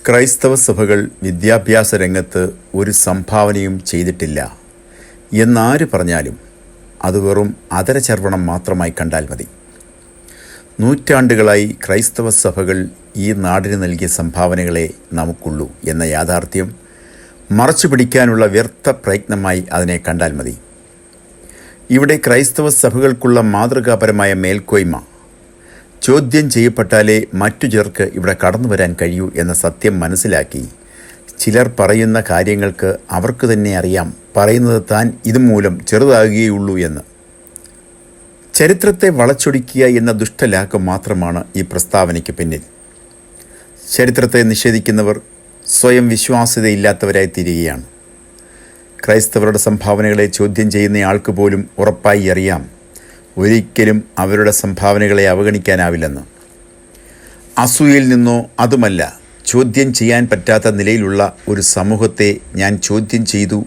ക്രൈസ്തവ സഭകൾ വിദ്യാഭ്യാസ രംഗത്ത് ഒരു സംഭാവനയും ചെയ്തിട്ടില്ല എന്നാര് പറഞ്ഞാലും അത് വെറും അധരചർവണം മാത്രമായി കണ്ടാൽ മതി. നൂറ്റാണ്ടുകളായി ക്രൈസ്തവ സഭകൾ ഈ നാടിന് നൽകിയ സംഭാവനകളെ നമുക്കുള്ളൂ എന്ന യാഥാർത്ഥ്യം മറച്ചു പിടിക്കാനുള്ള വ്യർത്ഥ പ്രയത്നമായി അതിനെ കണ്ടാൽ മതി. ഇവിടെ ക്രൈസ്തവ സഭകൾക്കുള്ള മാതൃകാപരമായ മേൽക്കോയ്മ ചോദ്യം ചെയ്യപ്പെട്ടാലേ മറ്റു ചിലർക്ക് ഇവിടെ കടന്നു വരാൻ കഴിയൂ എന്ന സത്യം മനസ്സിലാക്കി ചിലർ പറയുന്ന കാര്യങ്ങൾക്ക് അവർക്ക് തന്നെ അറിയാം പറയുന്നത് താൻ ഇതുമൂലം ചെറുതാകുകയുള്ളൂ എന്ന്. ചരിത്രത്തെ വളച്ചൊടിക്കുക എന്ന ദുഷ്ടലാക്കം മാത്രമാണ് ഈ പ്രസ്താവനയ്ക്ക് പിന്നിൽ. ചരിത്രത്തെ നിഷേധിക്കുന്നവർ സ്വയം വിശ്വാസ്യതയില്ലാത്തവരായി തീരുകയാണ്. ക്രൈസ്തവരുടെ സംഭാവനകളെ ചോദ്യം ചെയ്യുന്നയാൾക്ക് പോലും ഉറപ്പായി അറിയാം ഒരിക്കലും അവരുടെ സംഭാവനകളെ അവഗണിക്കാനാവില്ലെന്ന്. അസൂയയിൽ നിന്നോ അതുമല്ല, ചോദ്യം ചെയ്യാൻ പറ്റാത്ത നിലയിലുള്ള ഒരു സമൂഹത്തെ ഞാൻ ചോദ്യം ചെയ്തു,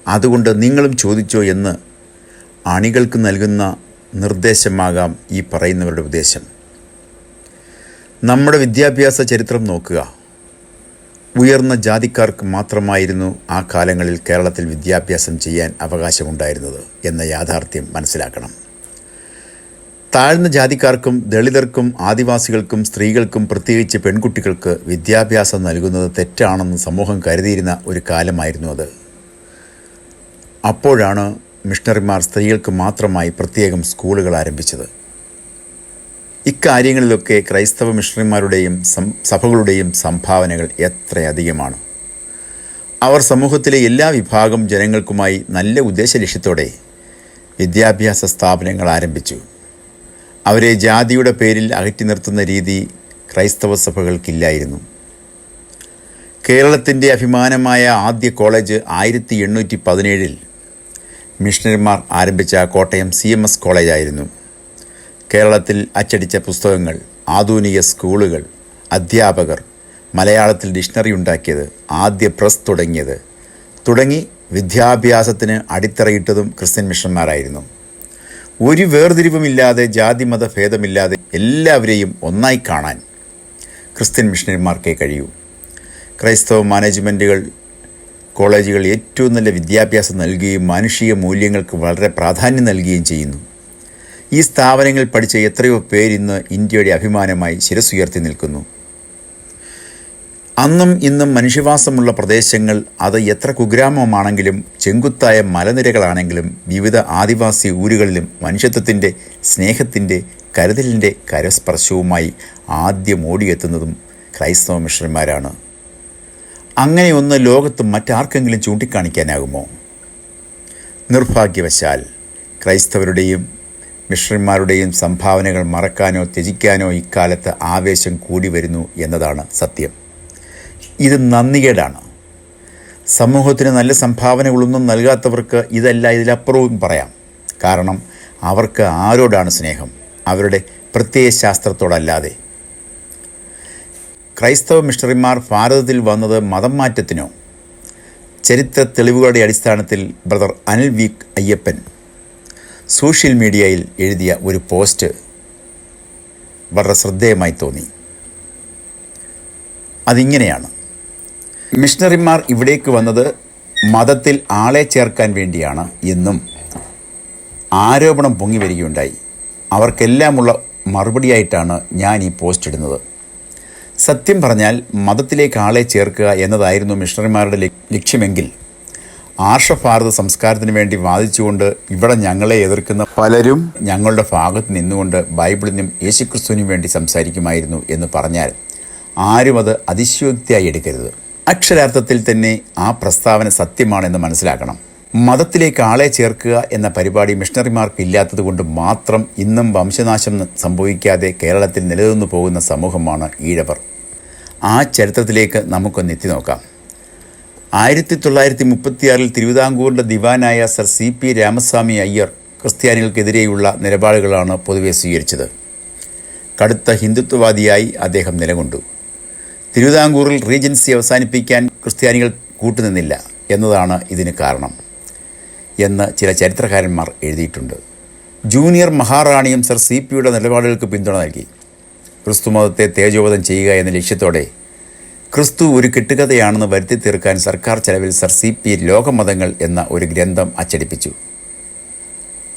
അതുകൊണ്ട് നിങ്ങളും ചോദിച്ചോ എന്ന് അണികൾക്ക് നൽകുന്ന നിർദ്ദേശമാകാം ഈ പറയുന്നവരുടെ ഉദ്ദേശം. നമ്മുടെ വിദ്യാഭ്യാസ ചരിത്രം നോക്കുക. ഉയർന്ന ജാതിക്കാർക്ക് മാത്രമായിരുന്നു ആ കാലങ്ങളിൽ കേരളത്തിൽ വിദ്യാഭ്യാസം ചെയ്യാൻ അവകാശമുണ്ടായിരുന്നത് എന്ന യാഥാർത്ഥ്യം മനസ്സിലാക്കണം. താഴ്ന്ന ജാതിക്കാർക്കും ദളിതർക്കും ആദിവാസികൾക്കും സ്ത്രീകൾക്കും പ്രത്യേകിച്ച് പെൺകുട്ടികൾക്ക് വിദ്യാഭ്യാസം നൽകുന്നത് തെറ്റാണെന്ന് സമൂഹം കരുതിയിരുന്ന ഒരു കാലമായിരുന്നു അത്. അപ്പോഴാണ് മിഷണറിമാർ സ്ത്രീകൾക്ക് മാത്രമായി പ്രത്യേകം സ്കൂളുകൾ ആരംഭിച്ചത്. ഇക്കാര്യങ്ങളിലൊക്കെ ക്രൈസ്തവ മിഷണറിമാരുടെയും സഭകളുടെയും സംഭാവനകൾ എത്രയധികമാണ്. അവർ സമൂഹത്തിലെ എല്ലാ വിഭാഗം ജനങ്ങൾക്കുമായി നല്ല ഉദ്ദേശലക്ഷ്യത്തോടെ വിദ്യാഭ്യാസ സ്ഥാപനങ്ങൾ ആരംഭിച്ചു. അവരെ ജാതിയുടെ പേരിൽ അകറ്റി നിർത്തുന്ന രീതി ക്രൈസ്തവ സഭകൾക്കില്ലായിരുന്നു. കേരളത്തിൻ്റെ അഭിമാനമായ ആദ്യ കോളേജ് 1817 മിഷണറിമാർ ആരംഭിച്ച കോട്ടയം CMS കോളേജായിരുന്നു. കേരളത്തിൽ അച്ചടിച്ച പുസ്തകങ്ങൾ, ആധുനിക സ്കൂളുകൾ, അധ്യാപകർ, മലയാളത്തിൽ ഡിക്ഷണറി ഉണ്ടാക്കിയത്, ആദ്യ പ്രസ് തുടങ്ങി വിദ്യാഭ്യാസത്തിന് അടിത്തറയിട്ടതും ക്രിസ്ത്യൻ മിഷണന്മാരായിരുന്നു. ഒരു വേർതിരിവുമില്ലാതെ ജാതിമത ഭേദമില്ലാതെ എല്ലാവരെയും ഒന്നായി കാണാൻ ക്രിസ്ത്യൻ മിഷണറിമാർക്കേ കഴിയൂ. ക്രൈസ്തവ മാനേജ്മെൻറ്റുകൾ, കോളേജുകൾ ഏറ്റവും നല്ല വിദ്യാഭ്യാസം നൽകുകയും മാനുഷിക മൂല്യങ്ങൾക്ക് വളരെ പ്രാധാന്യം നൽകുകയും ചെയ്യുന്നു. ഈ സ്ഥാപനങ്ങൾ പഠിച്ച എത്രയോ പേരിന്ന് ഇന്ത്യയുടെ അഭിമാനമായി ശിരസ്സുയർത്തി നിൽക്കുന്നു. അന്നും ഇന്നും മനുഷ്യവാസമുള്ള പ്രദേശങ്ങൾ അത് എത്ര കുഗ്രാമമാണെങ്കിലും ചെങ്കുത്തായ മലനിരകളാണെങ്കിലും വിവിധ ആദിവാസി ഊരുകളിലും മനുഷ്യത്വത്തിൻ്റെ, സ്നേഹത്തിൻ്റെ, കരുതലിൻ്റെ കരസ്പർശവുമായി ആദ്യം ഓടിയെത്തുന്നതും ക്രൈസ്തവ മിഷണറിമാരാണ്. അങ്ങനെയൊന്ന് ലോകത്ത് മറ്റാർക്കെങ്കിലും ചൂണ്ടിക്കാണിക്കാനാകുമോ? നിർഭാഗ്യവശാൽ ക്രൈസ്തവരുടെയും മിഷണറിമാരുടെയും സംഭാവനകൾ മറക്കാനോ ത്യജിക്കാനോ ഇക്കാലത്ത് ആവേശം കൂടി വരുന്നു എന്നതാണ് സത്യം. ഇത് നന്ദികേടാണ്. സമൂഹത്തിന് നല്ല സംഭാവനകളൊന്നും നൽകാത്തവർക്ക് ഇതല്ല ഇതിലപ്പുറവും പറയാം. കാരണം അവർക്ക് ആരോടാണ് സ്നേഹം? അവരുടെ പ്രത്യയശാസ്ത്രത്തോടല്ലാതെ. ക്രൈസ്തവ മിഷണറിമാർ ഭാരതത്തിൽ വന്നത് മതം മാറ്റത്തിനോ? ചരിത്ര തെളിവുകളുടെ അടിസ്ഥാനത്തിൽ brother Anil V Ayyappan social മീഡിയയിൽ എഴുതിയ ഒരു പോസ്റ്റ് വളരെ ശ്രദ്ധേയമായി തോന്നി. അതിങ്ങനെയാണ്: മിഷണറിമാർ ഇവിടേക്ക് വന്നത് മതത്തിൽ ആളെ ചേർക്കാൻ വേണ്ടിയാണ് എന്നും ആരോപണം പൊങ്ങി വരികയുണ്ടായി. അവർക്കെല്ലാമുള്ള മറുപടിയായിട്ടാണ് ഞാൻ ഈ പോസ്റ്റ് ഇടുന്നത്. സത്യം പറഞ്ഞാൽ മതത്തിലേക്ക് ആളെ ചേർക്കുക എന്നതായിരുന്നു മിഷണറിമാരുടെ ലക്ഷ്യമെങ്കിൽ ആർഷഭാരത സംസ്കാരത്തിന് വേണ്ടി വാദിച്ചുകൊണ്ട് ഇവിടെ ഞങ്ങളെ എതിർക്കുന്ന പലരും ഞങ്ങളുടെ ഭാഗത്ത് നിന്നുകൊണ്ട് ബൈബിളിനും യേശുക്രിസ്തുവിനും വേണ്ടി സംസാരിക്കുമായിരുന്നു എന്ന് പറഞ്ഞാൽ ആരും അത് അതിശയോക്തിയായി എടുക്കരുത്. അക്ഷരാർത്ഥത്തിൽ തന്നെ ആ പ്രസ്താവന സത്യമാണെന്ന് മനസ്സിലാക്കണം. മതത്തിലേക്ക് ആളെ ചേർക്കുക എന്ന പരിപാടി മിഷണറിമാർക്ക് ഇല്ലാത്തത് കൊണ്ട് മാത്രം ഇന്നും വംശനാശം സംഭവിക്കാതെ കേരളത്തിൽ നിലനിന്നു പോകുന്ന സമൂഹമാണ് ഈഴവർ. ആ ചരിത്രത്തിലേക്ക് നമുക്കൊന്ന് എത്തി നോക്കാം. 1936 തിരുവിതാംകൂറിൻ്റെ ദിവാനായ സർ CP രാമസ്വാമി അയ്യർ ക്രിസ്ത്യാനികൾക്കെതിരെയുള്ള നിലപാടുകളാണ് പൊതുവെ സ്വീകരിച്ചത്. കടുത്ത ഹിന്ദുത്വവാദിയായി അദ്ദേഹം നിലകൊണ്ടു. തിരുവിതാംകൂറിൽ റീജൻസി അവസാനിപ്പിക്കാൻ ക്രിസ്ത്യാനികൾ കൂട്ടുനിന്നില്ല എന്നതാണ് ഇതിന് കാരണം എന്ന് ചില ചരിത്രകാരന്മാർ എഴുതിയിട്ടുണ്ട്. ജൂനിയർ മഹാറാണിയും സർ CPയുടെ നിലപാടുകൾക്ക് പിന്തുണ നൽകി. ക്രിസ്തുമതത്തെ തേജോവധം ചെയ്യുക എന്ന ലക്ഷ്യത്തോടെ ക്രിസ്തു ഒരു കെട്ടുകഥയാണെന്ന് വരുത്തി തീർക്കാൻ സർക്കാർ ചെലവിൽ സർ CP ലോകമതങ്ങൾ എന്ന ഒരു ഗ്രന്ഥം അച്ചടിപ്പിച്ചു.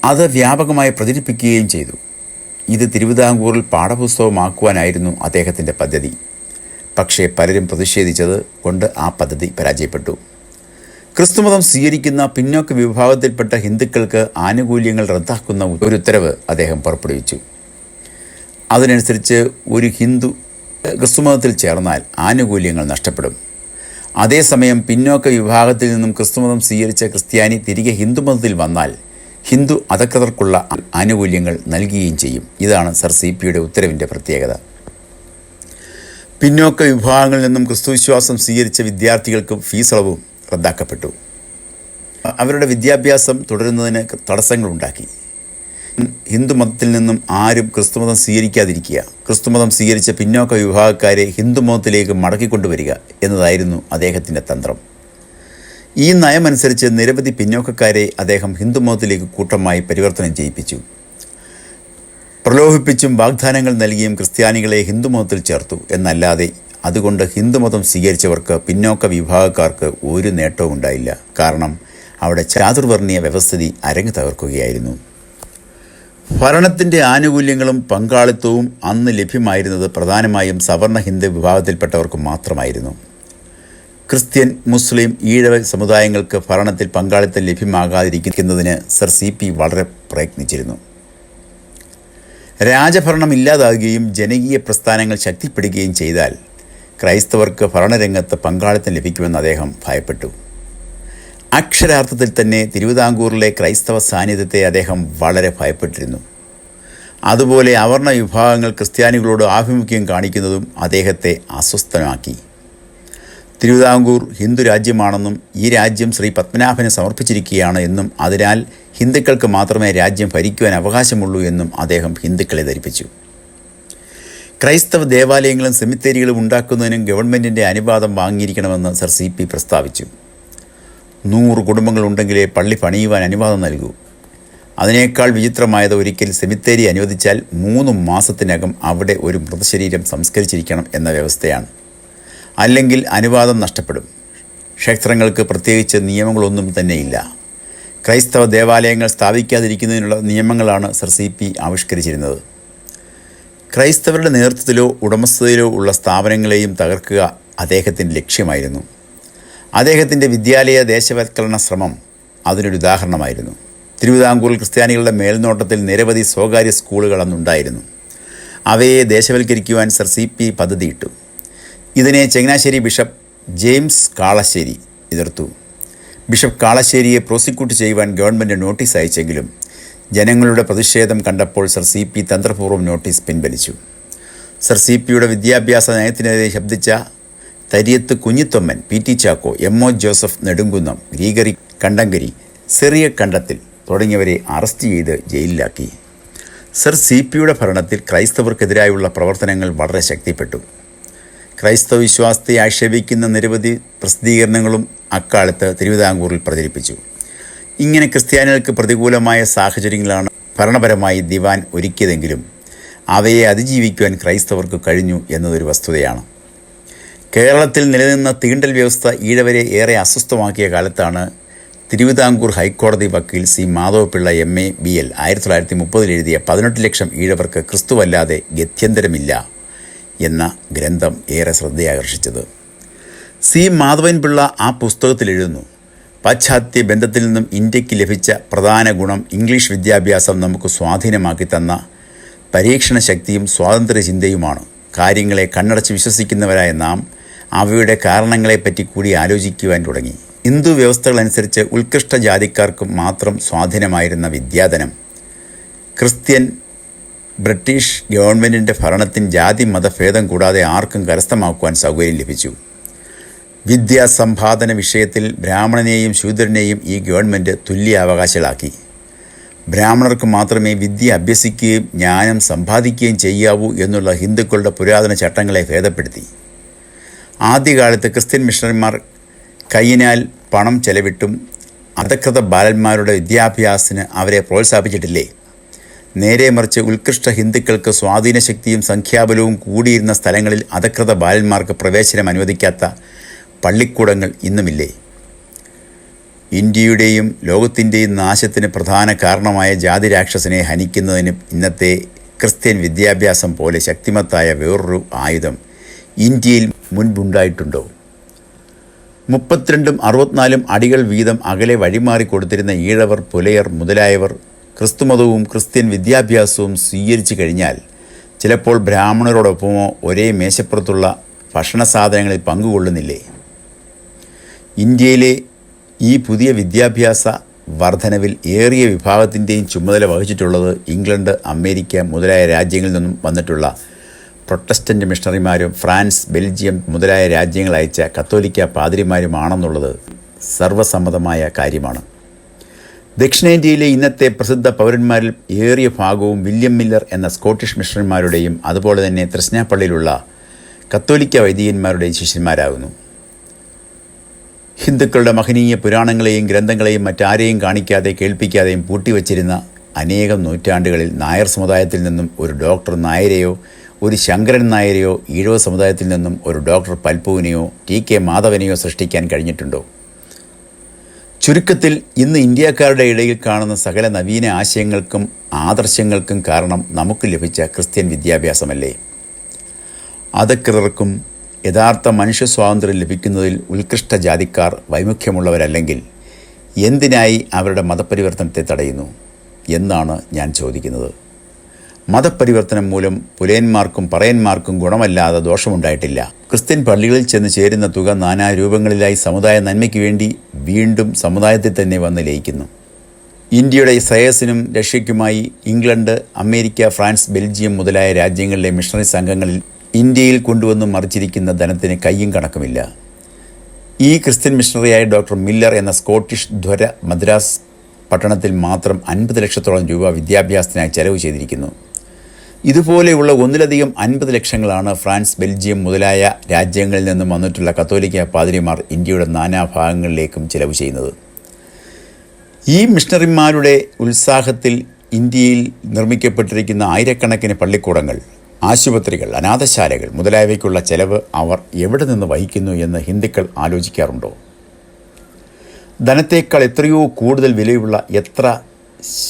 അത് വ്യാപകമായി പ്രചരിപ്പിക്കുകയും ചെയ്തു. ഇത് തിരുവിതാംകൂറിൽ പാഠപുസ്തകമാക്കുവാനായിരുന്നു അദ്ദേഹത്തിൻ്റെ പദ്ധതി. പക്ഷേ പലരും പ്രതിഷേധിച്ചത് കൊണ്ട് ആ പദ്ധതി പരാജയപ്പെട്ടു. ക്രിസ്തുമതം സ്വീകരിക്കുന്ന പിന്നോക്ക വിഭാഗത്തിൽപ്പെട്ട ഹിന്ദുക്കൾക്ക് ആനുകൂല്യങ്ങൾ റദ്ദാക്കുന്ന ഒരു ഉത്തരവ് അദ്ദേഹം പുറപ്പെടുവിച്ചു. അതിനനുസരിച്ച് ഒരു ഹിന്ദു ക്രിസ്തുമതത്തിൽ ചേർന്നാൽ ആനുകൂല്യങ്ങൾ നഷ്ടപ്പെടും. അതേസമയം പിന്നോക്ക വിഭാഗത്തിൽ നിന്നും ക്രിസ്തുമതം സ്വീകരിച്ച ക്രിസ്ത്യാനി തിരികെ ഹിന്ദുമതത്തിൽ വന്നാൽ ഹിന്ദു അധകൃതർക്കുള്ള ആനുകൂല്യങ്ങൾ നൽകുകയും ചെയ്യും. ഇതാണ് സർ CPയുടെ ഉത്തരവിൻ്റെ പ്രത്യേകത. പിന്നോക്ക വിഭാഗങ്ങളിൽ നിന്നും ക്രിസ്തുവിശ്വാസം സ്വീകരിച്ച വിദ്യാർത്ഥികൾക്കും ഫീസ് ഇളവും റദ്ദാക്കപ്പെട്ടു. അവരുടെ വിദ്യാഭ്യാസം തുടരുന്നതിന് തടസ്സങ്ങളുണ്ടാക്കി. ഹിന്ദുമതത്തിൽ നിന്നും ആരും ക്രിസ്തുമതം സ്വീകരിക്കാതിരിക്കുക, ക്രിസ്തുമതം സ്വീകരിച്ച പിന്നോക്ക വിഭാഗക്കാരെ ഹിന്ദുമതത്തിലേക്ക് മടക്കിക്കൊണ്ടുവരിക എന്നതായിരുന്നു അദ്ദേഹത്തിൻ്റെ തന്ത്രം. ഈ നയമനുസരിച്ച് നിരവധി പിന്നോക്കക്കാരെ അദ്ദേഹം ഹിന്ദുമതത്തിലേക്ക് കൂട്ടമായി പരിവർത്തനം ചെയ്യിപ്പിച്ചു. പ്രലോഭിപ്പിച്ചും വാഗ്ദാനങ്ങൾ നൽകിയും ക്രിസ്ത്യാനികളെ ഹിന്ദുമതത്തിൽ ചേർത്തു എന്നല്ലാതെ അതുകൊണ്ട് ഹിന്ദുമതം സ്വീകരിച്ചവർക്ക് പിന്നോക്ക വിഭാഗക്കാർക്ക് ഒരു നേട്ടവും ഉണ്ടായില്ല. കാരണം അവിടെ ചാതുർവർണ്ണീയ വ്യവസ്ഥിതി അരങ്ങ് തകർക്കുകയായിരുന്നു. ഭരണത്തിൻ്റെ ആനുകൂല്യങ്ങളും പങ്കാളിത്തവും അന്ന് ലഭ്യമായിരുന്നത് പ്രധാനമായും സവർണ ഹിന്ദു വിഭാഗത്തിൽപ്പെട്ടവർക്ക് മാത്രമായിരുന്നു. ക്രിസ്ത്യൻ, മുസ്ലിം, ഈഴവ സമുദായങ്ങൾക്ക് ഭരണത്തിൽ പങ്കാളിത്തം ലഭ്യമാകാതിരിക്കുന്നതിന് സർ CP വളരെ പ്രയത്നിച്ചിരുന്നു. രാജഭരണം ഇല്ലാതാകുകയും ജനകീയ പ്രസ്ഥാനങ്ങൾ ശക്തിപ്പെടുകയും ചെയ്താൽ ക്രൈസ്തവർക്ക് ഭരണരംഗത്ത് പങ്കാളിത്തം ലഭിക്കുമെന്ന് അദ്ദേഹം ഭയപ്പെട്ടു. അക്ഷരാർത്ഥത്തിൽ തന്നെ തിരുവിതാംകൂറിലെ ക്രൈസ്തവ സാന്നിധ്യത്തെ അദ്ദേഹം വളരെ ഭയപ്പെട്ടിരുന്നു. അതുപോലെ അവർണ വിഭാഗങ്ങൾ ക്രിസ്ത്യാനികളോട് ആഭിമുഖ്യം കാണിക്കുന്നതും അദ്ദേഹത്തെ അസ്വസ്ഥനാക്കി. തിരുവിതാംകൂർ ഹിന്ദു രാജ്യമാണെന്നും ഈ രാജ്യം ശ്രീ പത്മനാഭന് സമർപ്പിച്ചിരിക്കുകയാണ് എന്നും അതിനാൽ ഹിന്ദുക്കൾക്ക് മാത്രമേ രാജ്യം ഭരിക്കുവാൻ അവകാശമുള്ളൂ എന്നും അദ്ദേഹം ഹിന്ദുക്കളെ ധരിപ്പിച്ചു. ക്രൈസ്തവ ദേവാലയങ്ങളും സെമിത്തേരികളും ഉണ്ടാക്കുന്നതിനും ഗവൺമെൻറ്റിൻ്റെ അനുവാദം വാങ്ങിയിരിക്കണമെന്ന് സർ CP പ്രസ്താവിച്ചു. 100 കുടുംബങ്ങളുണ്ടെങ്കിലേ പള്ളി പണിയുവാൻ അനുവാദം നൽകൂ. അതിനേക്കാൾ വിചിത്രമായത് ഒരിക്കൽ സെമിത്തേരി അനുവദിച്ചാൽ 3 മാസത്തിനകം അവിടെ ഒരു മൃതശരീരം സംസ്കരിച്ചിരിക്കണം എന്ന വ്യവസ്ഥയാണ്. അല്ലെങ്കിൽ അനുവാദം നഷ്ടപ്പെടും. ക്ഷേത്രങ്ങൾക്ക് പ്രത്യേകിച്ച് നിയമങ്ങളൊന്നും തന്നെയില്ല. ക്രൈസ്തവ ദേവാലയങ്ങൾ സ്ഥാപിക്കാതിരിക്കുന്നതിനുള്ള നിയമങ്ങളാണ് സർ CP ആവിഷ്കരിച്ചിരുന്നത്. ക്രൈസ്തവരുടെ നേതൃത്വത്തിലോ ഉടമസ്ഥതയിലോ ഉള്ള സ്ഥാപനങ്ങളെയും തകർക്കുക അദ്ദേഹത്തിൻ്റെ ലക്ഷ്യമായിരുന്നു. അദ്ദേഹത്തിൻ്റെ വിദ്യാലയ ദേശവൽക്കരണ ശ്രമം അതിനൊരു ഉദാഹരണമായിരുന്നു. തിരുവിതാംകൂറിൽ ക്രിസ്ത്യാനികളുടെ മേൽനോട്ടത്തിൽ നിരവധി സ്വകാര്യ സ്കൂളുകൾ അന്നുണ്ടായിരുന്നു. അവയെ ദേശവൽക്കരിക്കുവാൻ സർ CP പദ്ധതിയിട്ടു. ഇതിനെ ചങ്ങനാശ്ശേരി ബിഷപ്പ് ജെയിംസ് കാളശ്ശേരി എതിർത്തു. ബിഷപ്പ് കാളശ്ശേരിയെ പ്രോസിക്യൂട്ട് ചെയ്യുവാൻ ഗവൺമെൻറ് നോട്ടീസ് അയച്ചെങ്കിലും ജനങ്ങളുടെ പ്രതിഷേധം കണ്ടപ്പോൾ സർ CP തന്ത്രപൂർവ്വം നോട്ടീസ് പിൻവലിച്ചു. സർ CPയുടെ വിദ്യാഭ്യാസ നയത്തിനെതിരെ ശബ്ദിച്ച Thariyath Kunjithomman, PT Chacko, MO Joseph Nedumkunnam, Gregory Kandankari, സിറിയ കണ്ടത്തിൽ തുടങ്ങിയവരെ അറസ്റ്റ് ചെയ്ത് ജയിലിലാക്കി. സർ CPയുടെ ഭരണത്തിൽ ക്രൈസ്തവർക്കെതിരായുള്ള പ്രവർത്തനങ്ങൾ വളരെ ശക്തിപ്പെട്ടു. ക്രൈസ്തവ വിശ്വാസത്തെ ആക്ഷേപിക്കുന്ന നിരവധി പ്രസിദ്ധീകരണങ്ങളും അക്കാലത്ത് തിരുവിതാംകൂറിൽ പ്രചരിപ്പിച്ചു. ഇങ്ങനെ ക്രിസ്ത്യാനികൾക്ക് പ്രതികൂലമായ സാഹചര്യങ്ങളാണ് ഭരണപരമായി ദിവാൻ ഒരുക്കിയതെങ്കിലും അവയെ അതിജീവിക്കുവാൻ ക്രൈസ്തവർക്ക് കഴിഞ്ഞു എന്നതൊരു വസ്തുതയാണ്. കേരളത്തിൽ നിലനിന്ന തീണ്ടൽ വ്യവസ്ഥ ഈഴവരെ ഏറെ അസ്വസ്ഥമാക്കിയ കാലത്താണ് തിരുവിതാംകൂർ ഹൈക്കോടതി വക്കീൽ C. മാധവപിള്ള MA BL 1930 എഴുതിയ 18 ലക്ഷം ഈഴവർക്ക് ക്രിസ്തുവല്ലാതെ ഗത്യന്തരമില്ല എന്ന ഗ്രന്ഥം ഏറെ ശ്രദ്ധയാകർഷിച്ചത്. C. മാധവൻപിള്ള ആ പുസ്തകത്തിൽ എഴുതുന്നു, പാശ്ചാത്യ ബന്ധത്തിൽ നിന്നും ഇന്ത്യക്ക് ലഭിച്ച പ്രധാന ഗുണം ഇംഗ്ലീഷ് വിദ്യാഭ്യാസം നമുക്ക് സ്വാധീനമാക്കി തന്ന പരീക്ഷണ ശക്തിയും സ്വാതന്ത്ര്യ ചിന്തയുമാണ്. കാര്യങ്ങളെ കണ്ണടച്ച് വിശ്വസിക്കുന്നവരായ നാം അവയുടെ കാരണങ്ങളെപ്പറ്റി കൂടി ആലോചിക്കുവാൻ തുടങ്ങി. ഹിന്ദു വ്യവസ്ഥകളനുസരിച്ച് ഉത്കൃഷ്ട ജാതിക്കാർക്ക് മാത്രം സ്വാധീനമായിരുന്ന വിദ്യാധനം ക്രിസ്ത്യൻ ബ്രിട്ടീഷ് ഗവൺമെൻറ്റിൻ്റെ ഭരണത്തിന് ജാതി മതഭേദം കൂടാതെ ആർക്കും കരസ്ഥമാക്കുവാൻ സൗകര്യം ലഭിച്ചു. വിദ്യാസമ്പാദന വിഷയത്തിൽ ബ്രാഹ്മണനെയും ശൂദ്രനെയും ഈ ഗവൺമെൻറ് തുല്യാവകാശികളാക്കി. ബ്രാഹ്മണർക്ക് മാത്രമേ വിദ്യ അഭ്യസിക്കുകയും ജ്ഞാനം സമ്പാദിക്കുകയും ചെയ്യാവൂ എന്നുള്ള ഹിന്ദുക്കളുടെ പുരാതന ചട്ടങ്ങളെ ഭേദപ്പെടുത്തി. ആദ്യകാലത്ത് ക്രിസ്ത്യൻ മിഷണറിമാർ കൈയിനാൽ പണം ചെലവിട്ടും അധകൃത ബാലന്മാരുടെ വിദ്യാഭ്യാസത്തിന് അവരെ പ്രോത്സാഹിപ്പിച്ചിട്ടില്ലേ? നേരെ മറിച്ച് ഉത്കൃഷ്ട ഹിന്ദുക്കൾക്ക് സ്വാധീനശക്തിയും സംഖ്യാബലവും കൂടിയിരുന്ന സ്ഥലങ്ങളിൽ അധകൃത ബാലന്മാർക്ക് പ്രവേശനം അനുവദിക്കാത്ത പള്ളിക്കൂടങ്ങൾ ഇന്നുമില്ലേ? ഇന്ത്യയുടെയും ലോകത്തിൻ്റെയും നാശത്തിന് പ്രധാന കാരണമായ ജാതിരാക്ഷസനെ ഹനിക്കുന്നതിന് ഇന്നത്തെ ക്രിസ്ത്യൻ വിദ്യാഭ്യാസം പോലെ ശക്തിമത്തായ വേറൊരു ആയുധം ഇന്ത്യയിൽ മുൻപുണ്ടായിട്ടുണ്ടോ? 32 64 അടികൾ വീതം അകലെ വഴിമാറി കൊടുത്തിരുന്ന ഈഴവർ, പുലയർ മുതലായവർ ക്രിസ്തുമതവും ക്രിസ്ത്യൻ വിദ്യാഭ്യാസവും സ്വീകരിച്ചു കഴിഞ്ഞാൽ ചിലപ്പോൾ ബ്രാഹ്മണരോടൊപ്പമോ ഒരേ മേശപ്പുറത്തുള്ള ഭക്ഷണ സാധനങ്ങളിൽ പങ്കുകൊള്ളുന്നില്ലേ? ഇന്ത്യയിലെ ഈ പുതിയ വിദ്യാഭ്യാസ വർധനവിൽ ഏറിയ വിഭാഗത്തിൻ്റെയും ചുമതല വഹിച്ചിട്ടുള്ളത് ഇംഗ്ലണ്ട്, അമേരിക്ക മുതലായ രാജ്യങ്ങളിൽ നിന്നും വന്നിട്ടുള്ള പ്രൊട്ടസ്റ്റൻ്റ് മിഷണറിമാരും ഫ്രാൻസ്, ബെൽജിയം മുതലായ രാജ്യങ്ങൾ അയച്ച കത്തോലിക്ക പാതിരിമാരുമാണെന്നുള്ളത് സർവ്വസമ്മതമായ കാര്യമാണ്. ദക്ഷിണേന്ത്യയിലെ ഇന്നത്തെ പ്രസിദ്ധ പൗരന്മാരിൽ ഏറിയ ഭാഗവും വില്യം മില്ലർ എന്ന സ്കോട്ടിഷ് മിഷണറിമാരുടെയും അതുപോലെ തന്നെ തൃശ്ശനാപ്പള്ളിയിലുള്ള കത്തോലിക്ക വൈദികന്മാരുടെയും ശിഷ്യന്മാരാകുന്നു. ഹിന്ദുക്കളുടെ മഹനീയ പുരാണങ്ങളെയും ഗ്രന്ഥങ്ങളെയും മറ്റാരെയും കാണിക്കാതെ കേൾപ്പിക്കാതെയും പൂട്ടിവച്ചിരുന്ന അനേകം നൂറ്റാണ്ടുകളിൽ നായർ സമുദായത്തിൽ നിന്നും ഒരു ഡോക്ടർ നായരെയോ, ഒരു ശങ്കരൻ നായരെയോ, ഈഴവ സമുദായത്തിൽ നിന്നും ഒരു ഡോക്ടർ പൽപ്പുവിനെയോ ടി.കെ. മാധവനെയോ സൃഷ്ടിക്കാൻ കഴിഞ്ഞിട്ടുണ്ടോ? ചുരുക്കത്തിൽ ഇന്ന് ഇന്ത്യക്കാരുടെ ഇടയിൽ കാണുന്ന സകല നവീന ആശയങ്ങൾക്കും ആദർശങ്ങൾക്കും കാരണം നമുക്ക് ലഭിച്ച ക്രിസ്ത്യൻ വിദ്യാഭ്യാസമല്ലേ? അധകൃതർക്കും യഥാർത്ഥ മനുഷ്യ സ്വാതന്ത്ര്യം ലഭിക്കുന്നതിൽ ഉത്കൃഷ്ട ജാതിക്കാർ വൈമുഖ്യമുള്ളവരല്ലെങ്കിൽ എന്തിനായി അവരുടെ മതപരിവർത്തനത്തെ തടയുന്നു എന്നാണ് ഞാൻ ചോദിക്കുന്നത്. മതപരിവർത്തനം മൂലം പുലയന്മാർക്കും പറയന്മാർക്കും ഗുണമല്ലാതെ ദോഷമുണ്ടായിട്ടില്ല. ക്രിസ്ത്യൻ പള്ളികളിൽ ചെന്ന് ചേരുന്ന തുക നാനാ രൂപങ്ങളിലായി സമുദായ നന്മയ്ക്ക് വേണ്ടി വീണ്ടും സമുദായത്തിൽ തന്നെ വന്ന് ലയിക്കുന്നു. ഇന്ത്യയുടെ ശ്രേയസ്സിനും രക്ഷയ്ക്കുമായി ഇംഗ്ലണ്ട്, അമേരിക്ക, ഫ്രാൻസ്, ബെൽജിയം മുതലായ രാജ്യങ്ങളിലെ മിഷണറി സംഘങ്ങളിൽ ഇന്ത്യയിൽ കൊണ്ടുവന്ന് മറിച്ചിരിക്കുന്ന ധനത്തിന് കയ്യും കണക്കുമില്ല. ഈ ക്രിസ്ത്യൻ മിഷണറിയായ ഡോക്ടർ മില്ലർ എന്ന സ്കോട്ടിഷ് ധ്വര മദ്രാസ് പട്ടണത്തിൽ മാത്രം 50 ലക്ഷത്തോളം രൂപ വിദ്യാഭ്യാസത്തിനായി ചെലവ് ചെയ്തിരിക്കുന്നു. ഇതുപോലെയുള്ള ഒന്നിലധികം 50 ലക്ഷങ്ങളാണ് ഫ്രാൻസ്, ബെൽജിയം മുതലായ രാജ്യങ്ങളിൽ നിന്നും വന്നിട്ടുള്ള കത്തോലിക്ക പാതിരിമാർ ഇന്ത്യയുടെ നാനാഭാഗങ്ങളിലേക്കും ചെലവ് ചെയ്യുന്നത്. ഈ മിഷണറിമാരുടെ ഉത്സാഹത്തിൽ ഇന്ത്യയിൽ നിർമ്മിക്കപ്പെട്ടിരിക്കുന്ന ആയിരക്കണക്കിന് പള്ളിക്കൂടങ്ങൾ, ആശുപത്രികൾ, അനാഥശാലകൾ മുതലായവയ്ക്കുള്ള ചെലവ് അവർ എവിടെ നിന്ന് വഹിക്കുന്നു എന്ന് ഹിന്ദുക്കൾ ആലോചിക്കാറുണ്ടോ? ധനത്തേക്കാൾ എത്രയോ കൂടുതൽ വിലയുള്ള എത്ര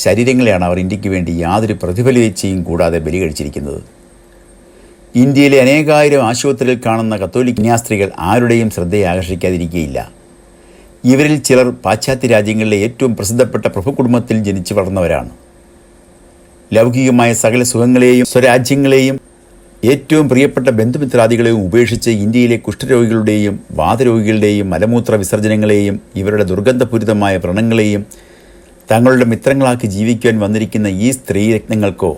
ശരീരങ്ങളെയാണ് അവർ ഇന്ത്യക്ക് വേണ്ടി യാതൊരു പ്രതിഫലേച്ഛയും കൂടാതെ ബലി കഴിച്ചിരിക്കുന്നത്. ഇന്ത്യയിലെ അനേകായിരം ആശുപത്രികൾ കാണുന്ന കത്തോലിക് കന്യാസ്ത്രീകൾ ആരുടെയും ശ്രദ്ധയെ ആകർഷിക്കാതിരിക്കുകയില്ല. ഇവരിൽ ചിലർ പാശ്ചാത്യ രാജ്യങ്ങളിലെ ഏറ്റവും പ്രസിദ്ധപ്പെട്ട പ്രഭുകുടുംബത്തിൽ ജനിച്ചു വളർന്നവരാണ്. ലൗകികമായ സകല സുഖങ്ങളെയും സ്വരാജ്യങ്ങളെയും ഏറ്റവും പ്രിയപ്പെട്ട ബന്ധുമിത്രാദികളെയും ഉപേക്ഷിച്ച് ഇന്ത്യയിലെ കുഷ്ഠരോഗികളുടെയും വാതരോഗികളുടെയും മലമൂത്ര വിസർജനങ്ങളെയും ഇവരുടെ ദുർഗന്ധപൂരിതമായ വ്രണങ്ങളെയും തങ്ങളുടെ മിത്രങ്ങളാക്കി ജീവിക്കുവാൻ വന്നിരിക്കുന്ന ഈ സ്ത്രീരത്നങ്ങൾക്കോ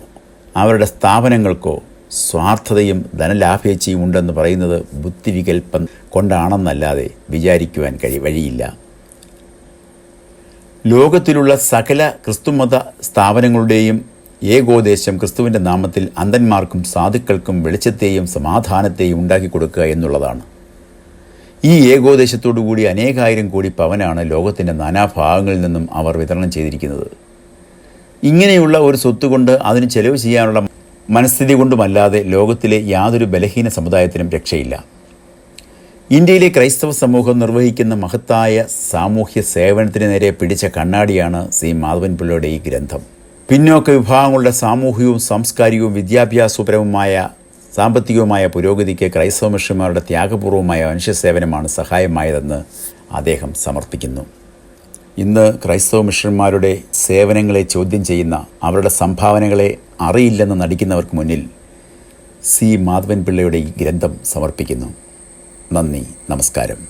അവരുടെ സ്ഥാപനങ്ങൾക്കോ സ്വാർത്ഥതയും ധനലാഭേച്ഛയും ഉണ്ടെന്ന് പറയുന്നത് ബുദ്ധിവികൽപ്പം കൊണ്ടാണെന്നല്ലാതെ വിചാരിക്കുവാൻ വഴിയില്ല. ലോകത്തിലുള്ള സകല ക്രിസ്തുമത സ്ഥാപനങ്ങളുടെയും ഏകോദേശം ക്രിസ്തുവിൻ്റെ നാമത്തിൽ അന്ധന്മാർക്കും സാധുക്കൾക്കും വെളിച്ചത്തെയും സമാധാനത്തെയും ഉണ്ടാക്കി കൊടുക്കുക എന്നുള്ളതാണ്. ഈ ഏകോദേശത്തോടുകൂടി അനേകായിരം കോടി പവനാണ് ലോകത്തിൻ്റെ നാനാഭാഗങ്ങളിൽ നിന്നും അവർ വിതരണം ചെയ്തിരിക്കുന്നത്. ഇങ്ങനെയുള്ള ഒരു സ്വത്തുകൊണ്ട് അതിന് ചെലവ് ചെയ്യാനുള്ള മനസ്ഥിതി കൊണ്ടുമല്ലാതെ ലോകത്തിലെ യാതൊരു ബലഹീന സമുദായത്തിനും രക്ഷയില്ല. ഇന്ത്യയിലെ ക്രൈസ്തവ സമൂഹം നിർവഹിക്കുന്ന മഹത്തായ സാമൂഹ്യ സേവനത്തിന് നേരെ പിടിച്ച കണ്ണാടിയാണ് സി മാധവൻ പിള്ളയുടെ ഈ ഗ്രന്ഥം. പിന്നോക്ക വിഭാഗങ്ങളുടെ സാമൂഹികവും സാംസ്കാരികവും വിദ്യാഭ്യാസപരവുമായ സാമ്പത്തികവുമായ പുരോഗതിക്ക് ക്രൈസ്തവ മിഷണറിമാരുടെ ത്യാഗപൂർവമായ മനുഷ്യസേവനമാണ് സഹായമായതെന്ന് അദ്ദേഹം സമർപ്പിക്കുന്നു. ഇന്ന് ക്രൈസ്തവ മിഷണറിമാരുടെ സേവനങ്ങളെ ചോദ്യം ചെയ്യുന്ന, അവരുടെ സംഭാവനകളെ അറിയില്ലെന്ന് നടിക്കുന്നവർക്ക് മുന്നിൽ സി മാധവൻ പിള്ളയുടെ ഈ ഗ്രന്ഥം സമർപ്പിക്കുന്നു. നന്ദി, നമസ്കാരം.